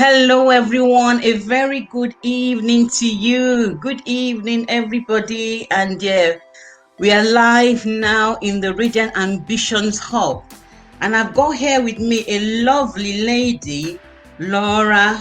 Hello, everyone. A very good evening to you. Good evening, everybody. And we are live now in the Radiant Ambitions Hub. And I've got here with me a lovely lady, Laura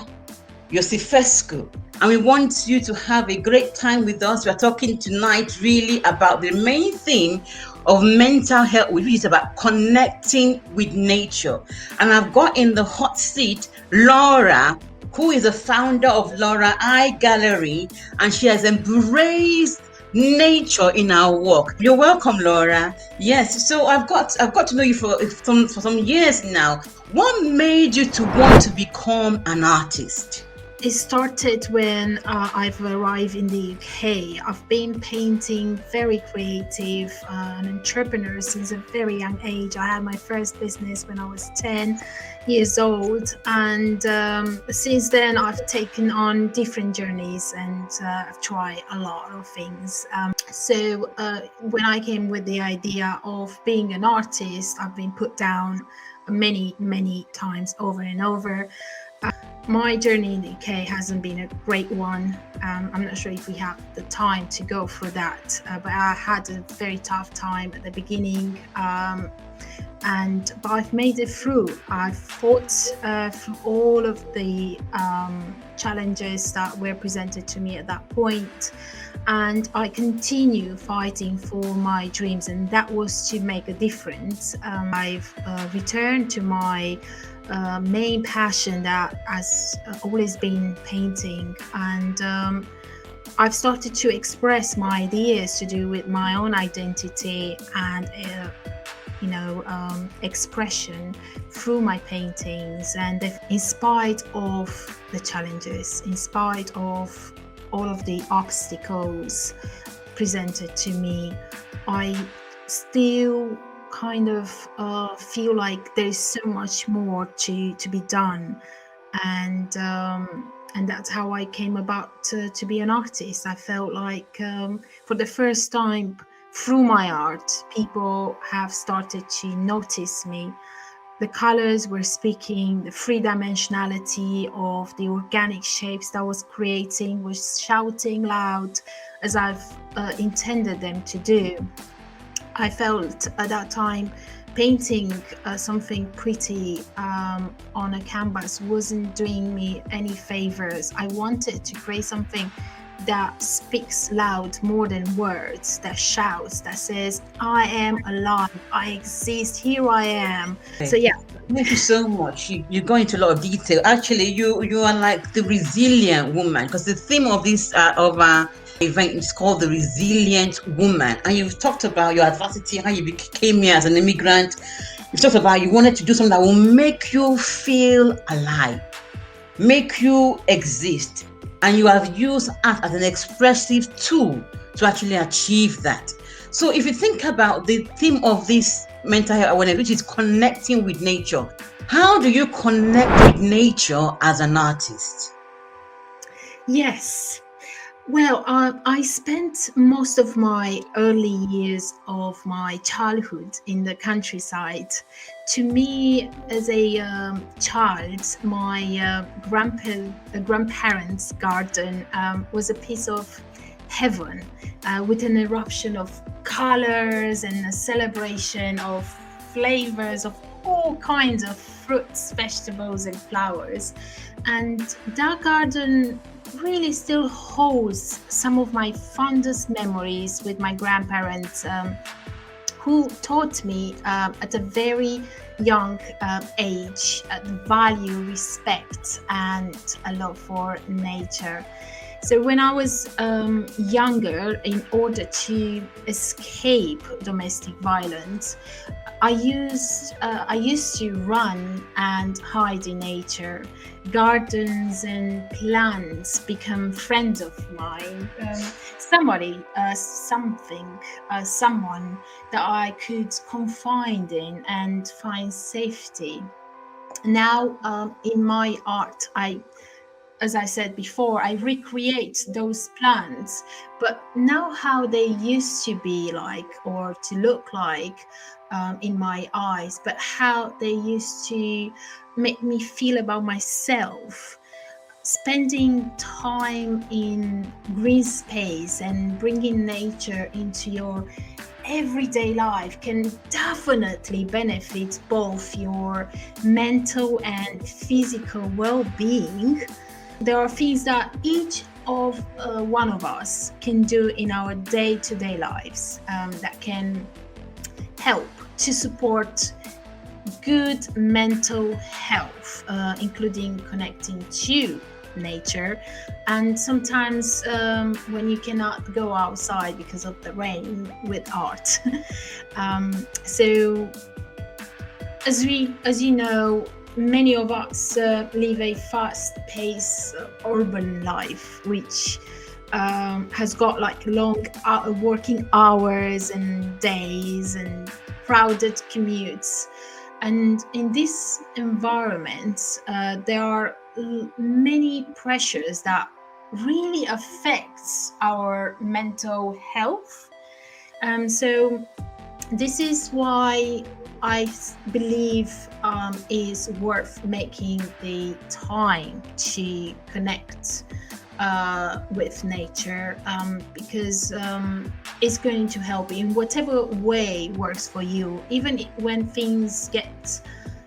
Iosifescu. And we want you to have a great time with us. We're talking tonight really about the main theme of mental health, which is about connecting with nature. And I've got in the hot seat Laura, who is the founder of Laura Eye Gallery, and she has embraced nature in our work. You're welcome, Laura. Yes, so I've got to know you for some years now. What made you to want to become an artist? It started when I've arrived in the UK. I've been painting, very creative, an entrepreneur since a very young age. I had my first business when I was 10 years old, and since then I've taken on different journeys and I've tried a lot of things. So when I came with the idea of being an artist, I've been put down many times over and over. My journey in the UK hasn't been a great one. I'm not sure if we have the time to go through that, but I had a very tough time at the beginning, but I've made it through. I've fought through all of the challenges that were presented to me at that point, and I continue fighting for my dreams, and that was to make a difference. I've returned to my main passion that has always been painting, and I've started to express my ideas to do with my own identity and expression through my paintings. And in spite of the challenges, in spite of all of the obstacles presented to me, I still kind of feel like there is so much more to be done, and that's how I came about to be an artist. I felt like for the first time through my art, people have started to notice me. The colors were speaking, the three-dimensionality of the organic shapes that I was creating was shouting loud as I've intended them to do. I felt at that time painting something pretty on a canvas wasn't doing me any favors. I wanted to create something that speaks loud more than words, that shouts, that says, I am alive, I exist, here I am. So yeah. Thank you so much. You go into a lot of detail. Actually, you are like the resilient woman, because the theme of this event is called the resilient woman. And you've talked about your adversity, how you came here as an immigrant. You've talked about you wanted to do something that will make you feel alive, make you exist. And you have used art as an expressive tool to actually achieve that. So if you think about the theme of this mental health awareness, which is connecting with nature, how do you connect with nature as an artist? Yes. Well, I spent most of my early years of my childhood in the countryside. To me, as a child, my grandparents' garden was a piece of heaven, with an eruption of colors and a celebration of flavors of all kinds of fruits, vegetables, and flowers. And that garden really still holds some of my fondest memories with my grandparents, who taught me at a very young age value, respect, and a love for nature. So when I was younger, in order to escape domestic violence, I used to run and hide in nature. Gardens and plants become friends of mine. Somebody, something, someone that I could confide in and find safety. Now, in my art, as I said before, I recreate those plants, but now how they used to be like or to look like in my eyes, but how they used to make me feel about myself. spending time in green space and bringing nature into your everyday life can definitely benefit both your mental and physical well-being. There are things that each of one of us can do in our day-to-day lives that can help to support good mental health, including connecting to nature. And sometimes when you cannot go outside because of the rain, with art. So as you know, many of us live a fast-paced urban life, which has got like long working hours and days and crowded commutes. And in this environment, there are many pressures that really affects our mental health. So this is why I believe is worth making the time to connect with nature, because it's going to help in whatever way works for you. Even when things get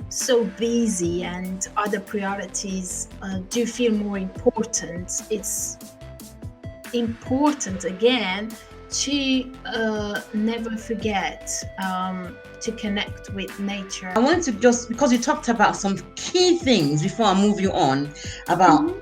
so busy and other priorities do feel more important, it's important again to never forget to connect with nature. I wanted to just, because you talked about some key things before I move you on, about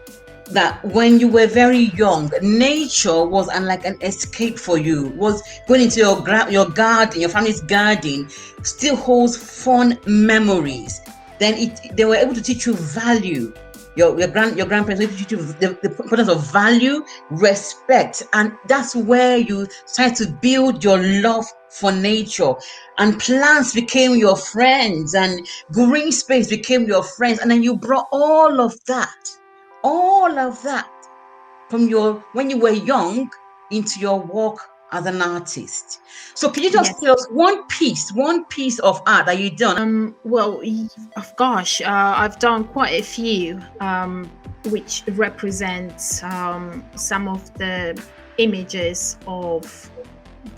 that when you were very young, nature was like an escape for you. Was going into your garden, your family's garden, still holds fond memories. Then they were able to teach you value. Your grandparents able to teach you the importance of value, respect, and that's where you start to build your love for nature. And plants became your friends, and green space became your friends, and then you brought all of that from when you were young into your work as an artist. So can you just Yes. tell us one piece of art that you've done? Well, of gosh, I've done quite a few, which represent some of the images of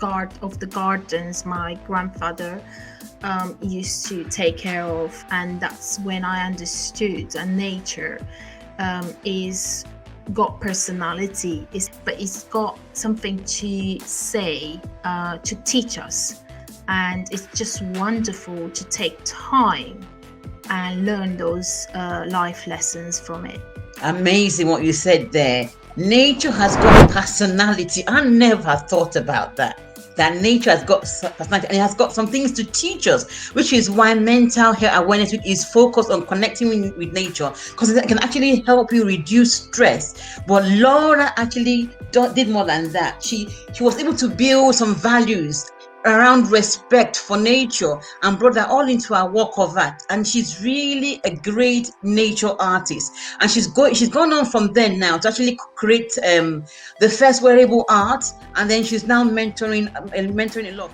the gardens my grandfather used to take care of, and that's when I understood that nature is got personality, but it's got something to say, to teach us, and it's just wonderful to take time and learn those life lessons from it. Amazing what you said there. Nature has got personality. I never thought about that. That nature has got personality and it has got some things to teach us, which is why mental health awareness week is focused on connecting with nature, because it can actually help you reduce stress. But Laura actually did more than that. She was able to build some values around respect for nature and brought that all into her work of art. And she's really a great nature artist. And she's gone on from then now to actually create the first wearable art, and then she's now mentoring a lot.